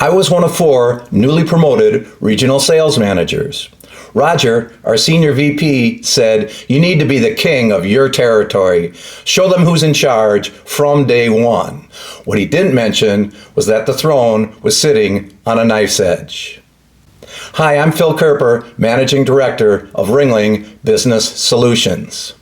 I was one of 4 newly promoted regional sales managers. Roger, our senior VP, said, "You need to be the king of your territory. Show them who's in charge from day one." What he didn't mention was that the throne was sitting on a knife's edge. Hi, I'm Phil Coerper, Managing Director of Ringling Business Solutions.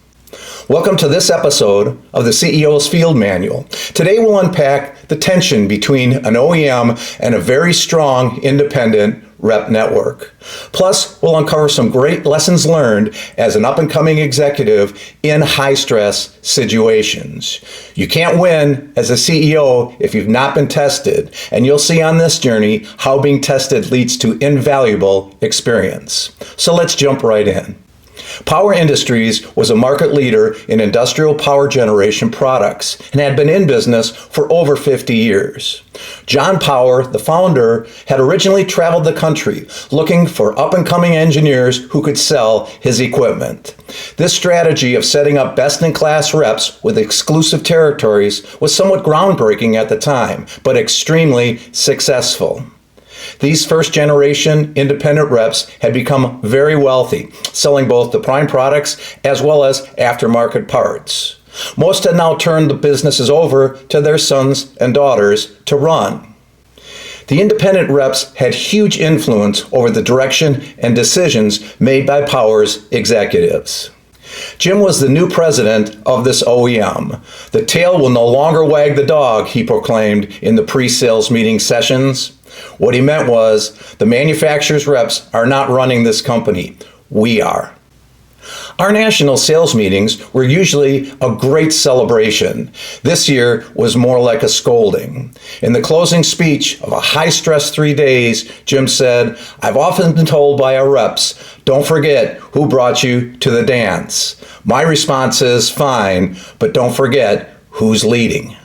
Welcome to this episode of the CEO's Field Manual. Today we'll unpack the tension between an OEM and a very strong independent rep network. Plus, we'll uncover some great lessons learned as an up-and-coming executive in high-stress situations. You can't win as a CEO if you've not been tested, and you'll see on this journey how being tested leads to invaluable experience. So let's jump right in. Power Industries was a market leader in industrial power generation products and had been in business for over 50 years. John Power, the founder, had originally traveled the country looking for up-and-coming engineers who could sell his equipment. This strategy of setting up best-in-class reps with exclusive territories was somewhat groundbreaking at the time, but extremely successful. These first-generation independent reps had become very wealthy, selling both the prime products as well as aftermarket parts. Most had now turned the businesses over to their sons and daughters to run. The independent reps had huge influence over the direction and decisions made by Power's executives. Jim was the new president of this OEM. The tail will no longer wag the dog, he proclaimed in the pre-sales meeting sessions. What he meant was, the manufacturer's reps are not running this company. We are. Our national sales meetings were usually a great celebration. This year was more like a scolding. In the closing speech of a high-stress 3 days, Jim said, "I've often been told by our reps, don't forget who brought you to the dance. My response is, fine, but don't forget who's leading."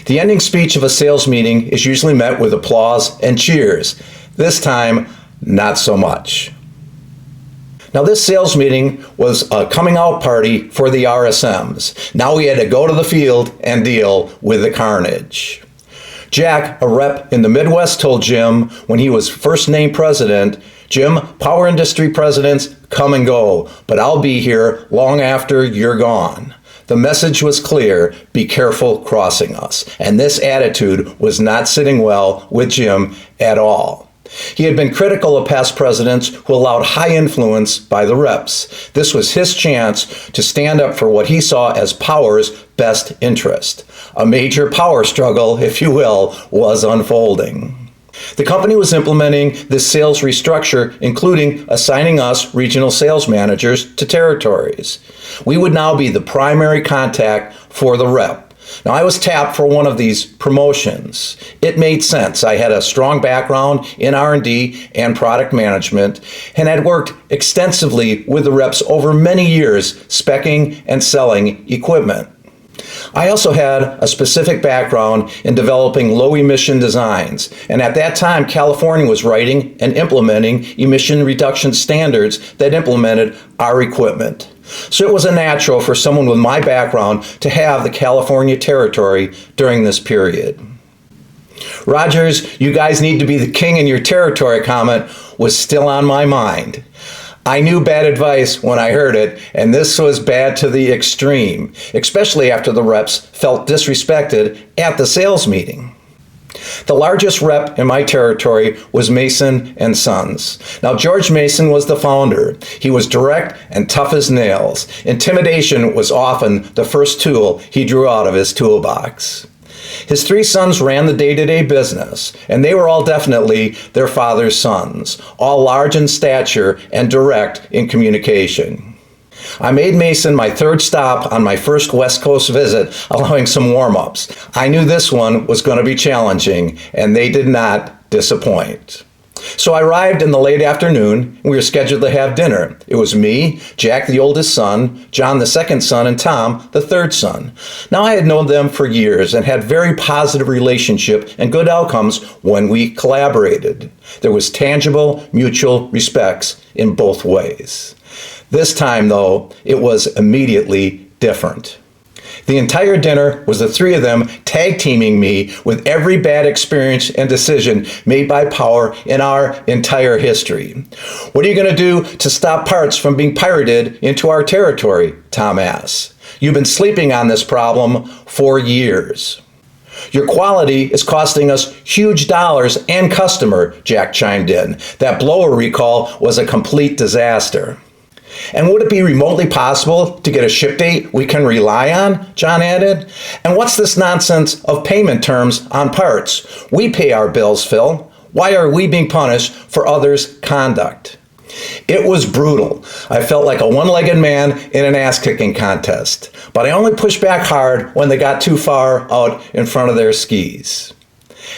The ending speech of a sales meeting is usually met with applause and cheers. This time, not so much. Now, this sales meeting was a coming out party for the RSMs. Now we had to go to the field and deal with the carnage. Jack, a rep in the Midwest, told Jim when he was first named president, "Jim, power industry presidents come and go, but I'll be here long after you're gone." The message was clear: be careful crossing us. And this attitude was not sitting well with Jim at all. He had been critical of past presidents who allowed high influence by the reps. This was his chance to stand up for what he saw as Power's best interest. A major power struggle, if you will, was unfolding. The company was implementing this sales restructure, including assigning us regional sales managers to territories. We would now be the primary contact for the rep. Now, I was tapped for one of these promotions. It made sense. I had a strong background in R&D and product management and had worked extensively with the reps over many years speccing and selling equipment. I also had a specific background in developing low-emission designs, and at that time, California was writing and implementing emission reduction standards that implemented our equipment. So it was a natural for someone with my background to have the California territory during this period. Roger's "you guys need to be the king in your territory" comment was still on my mind. I knew bad advice when I heard it, and this was bad to the extreme, especially after the reps felt disrespected at the sales meeting. The largest rep in my territory was Mason and Sons. Now, George Mason was the founder. He was direct and tough as nails. Intimidation was often the first tool he drew out of his toolbox. His 3 sons ran the day-to-day business, and they were all definitely their father's sons, all large in stature and direct in communication. I made Mason my 3rd stop on my first West Coast visit, allowing some warm-ups. I knew this one was going to be challenging, and they did not disappoint. So I arrived in the late afternoon, and we were scheduled to have dinner. It was me, Jack, the oldest son, John, the second son, and Tom, the third son. Now, I had known them for years and had very positive relationship and good outcomes when we collaborated. There was tangible, mutual respects in both ways. This time, though, it was immediately different. The entire dinner was the three of them tag teaming me with every bad experience and decision made by Power in our entire history. What are you going to do to stop parts from being pirated into our territory? Tom asks. You've been sleeping on this problem for years. Your quality is costing us huge dollars and customer, Jack chimed in. That blower recall was a complete disaster. And would it be remotely possible to get a ship date we can rely on? John added. And what's this nonsense of payment terms on parts? We pay our bills, Phil. Why are we being punished for others' conduct? It was brutal. I felt like a one-legged man in an ass-kicking contest. But I only pushed back hard when they got too far out in front of their skis.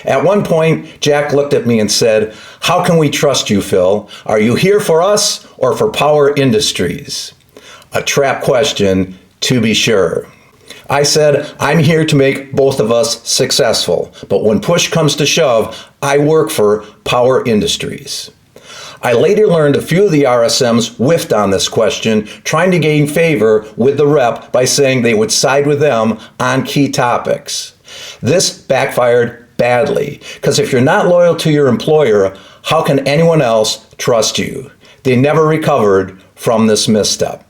At one point, Jack looked at me and said, "How can we trust you, Phil? Are you here for us or for Power Industries?" A trap question, to be sure. I said, I'm here to make both of us successful, but when push comes to shove, I work for Power Industries. I later learned a few of the RSMs whiffed on this question, trying to gain favor with the rep by saying they would side with them on key topics. This backfired badly, because if you're not loyal to your employer, how can anyone else trust you? They never recovered from this misstep.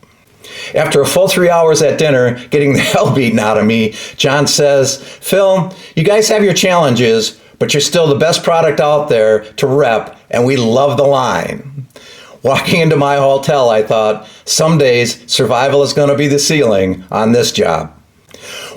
After a full 3 hours at dinner, getting the hell beaten out of me, John says, "Phil, you guys have your challenges, but you're still the best product out there to rep, and we love the line." Walking into my hotel, I thought, some days survival is going to be the ceiling on this job.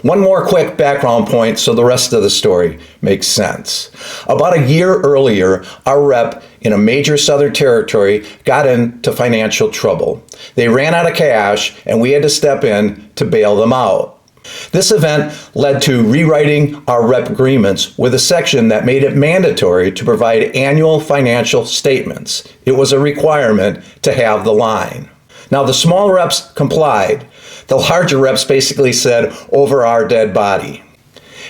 One more quick background point so the rest of the story makes sense. About a year earlier, our rep in a major southern territory got into financial trouble. They ran out of cash and we had to step in to bail them out. This event led to rewriting our rep agreements with a section that made it mandatory to provide annual financial statements. It was a requirement to have the line. Now, the small reps complied. The larger reps basically said, "Over our dead body."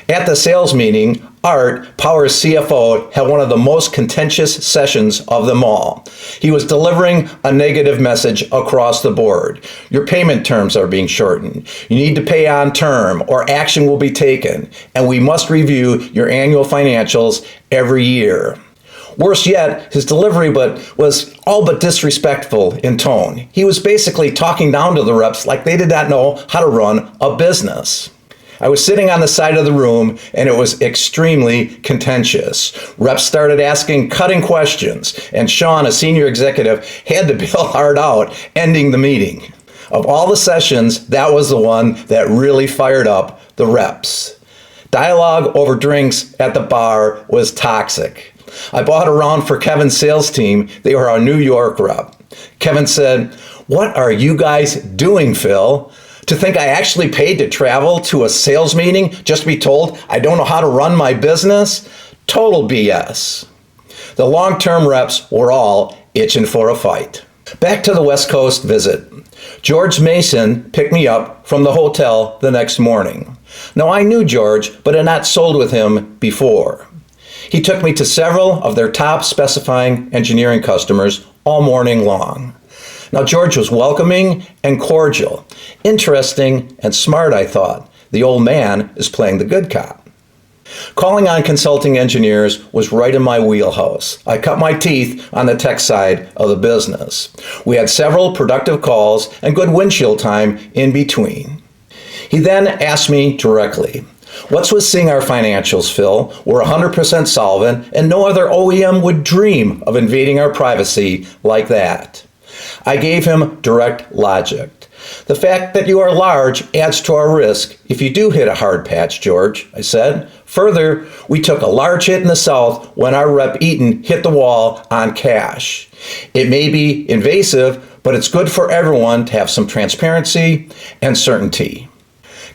At the sales meeting, Art, Power's CFO, had one of the most contentious sessions of them all. He was delivering a negative message across the board. Your payment terms are being shortened. You need to pay on term or action will be taken. And we must review your annual financials every year. Worse yet, his delivery was all but disrespectful in tone. He was basically talking down to the reps like they did not know how to run a business. I was sitting on the side of the room and it was extremely contentious. Reps started asking cutting questions and Sean, a senior executive, had to bail hard out, ending the meeting. Of all the sessions, that was the one that really fired up the reps. Dialogue over drinks at the bar was toxic. I bought a round for Kevin's sales team. They were our New York rep. Kevin said, "What are you guys doing, Phil? To think I actually paid to travel to a sales meeting just to be told I don't know how to run my business? Total BS." The long-term reps were all itching for a fight. Back to the West Coast visit. George Mason picked me up from the hotel the next morning. Now, I knew George, but had not sold with him before. He took me to several of their top specifying engineering customers all morning long. Now, George was welcoming and cordial. Interesting and smart, I thought. The old man is playing the good cop. Calling on consulting engineers was right in my wheelhouse. I cut my teeth on the tech side of the business. We had several productive calls and good windshield time in between. He then asked me directly, "What's with seeing our financials, Phil? We're 100% solvent and no other OEM would dream of invading our privacy like that." I gave him direct logic. "The fact that you are large adds to our risk if you do hit a hard patch, George," I said. "Further, we took a large hit in the South when our rep Eaton hit the wall on cash. It may be invasive, but it's good for everyone to have some transparency and certainty."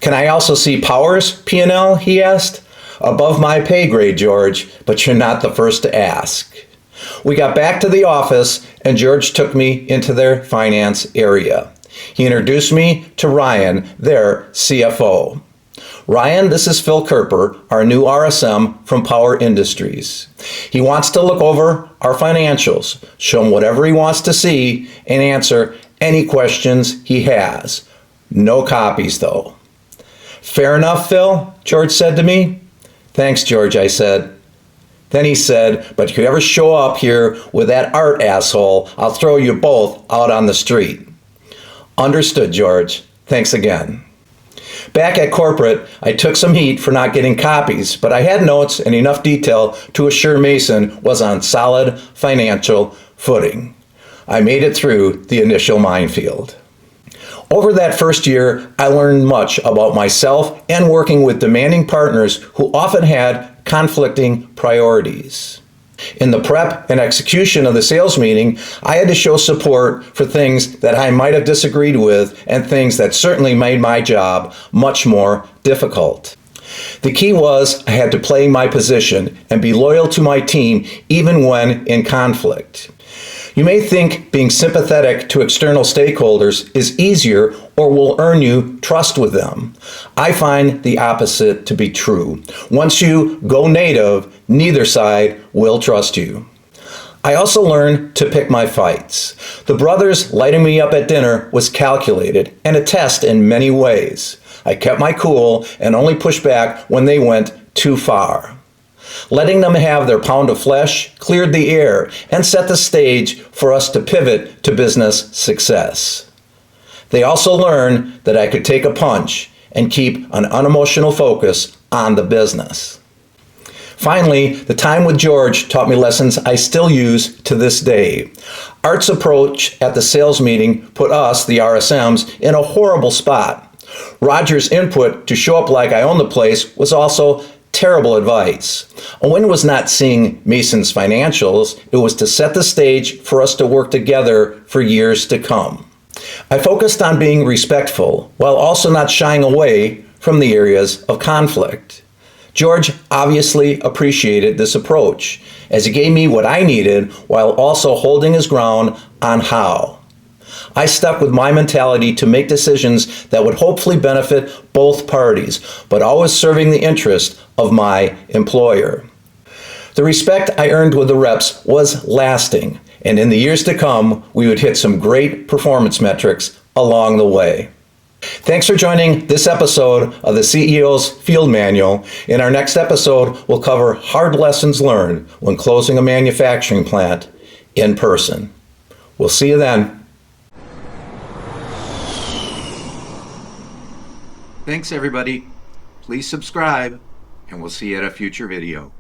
"Can I also see Power's P&L?" he asked. "Above my pay grade, George, but you're not the first to ask." We got back to the office and George took me into their finance area. He introduced me to Ryan, their CFO. "Ryan, this is Phil Coerper, our new RSM from Power Industries. He wants to look over our financials, show him whatever he wants to see, and answer any questions he has. No copies, though." Fair enough, Phil, George said to me. Thanks, George, I said. Then he said, but if you ever show up here with that art asshole, I'll throw you both out on the street. Understood, George. Thanks again. Back at corporate, I took some heat for not getting copies, but I had notes and enough detail to assure Mason was on solid financial footing. I made it through the initial minefield. Over that first year, I learned much about myself and working with demanding partners who often had conflicting priorities. In the prep and execution of the sales meeting, I had to show support for things that I might have disagreed with and things that certainly made my job much more difficult. The key was I had to play my position and be loyal to my team even when in conflict. You may think being sympathetic to external stakeholders is easier or will earn you trust with them. I find the opposite to be true. Once you go native, neither side will trust you. I also learned to pick my fights. The brothers lighting me up at dinner was calculated and a test in many ways. I kept my cool and only pushed back when they went too far. Letting them have their pound of flesh cleared the air and set the stage for us to pivot to business success. They also learned that I could take a punch and keep an unemotional focus on the business. Finally, the time with George taught me lessons I still use to this day. Art's approach at the sales meeting put us, the RSMs, in a horrible spot. Roger's input to show up like I own the place was also terrible advice. A win was not seeing Mason's financials, it was to set the stage for us to work together for years to come. I focused on being respectful while also not shying away from the areas of conflict. George obviously appreciated this approach, as he gave me what I needed while also holding his ground on how. I stuck with my mentality to make decisions that would hopefully benefit both parties, but always serving the interest of my employer. The respect I earned with the reps was lasting, and in the years to come, we would hit some great performance metrics along the way. Thanks for joining this episode of the CEO's Field Manual. In our next episode, we'll cover hard lessons learned when closing a manufacturing plant in person. We'll see you then. Thanks, everybody. Please subscribe, and we'll see you at a future video.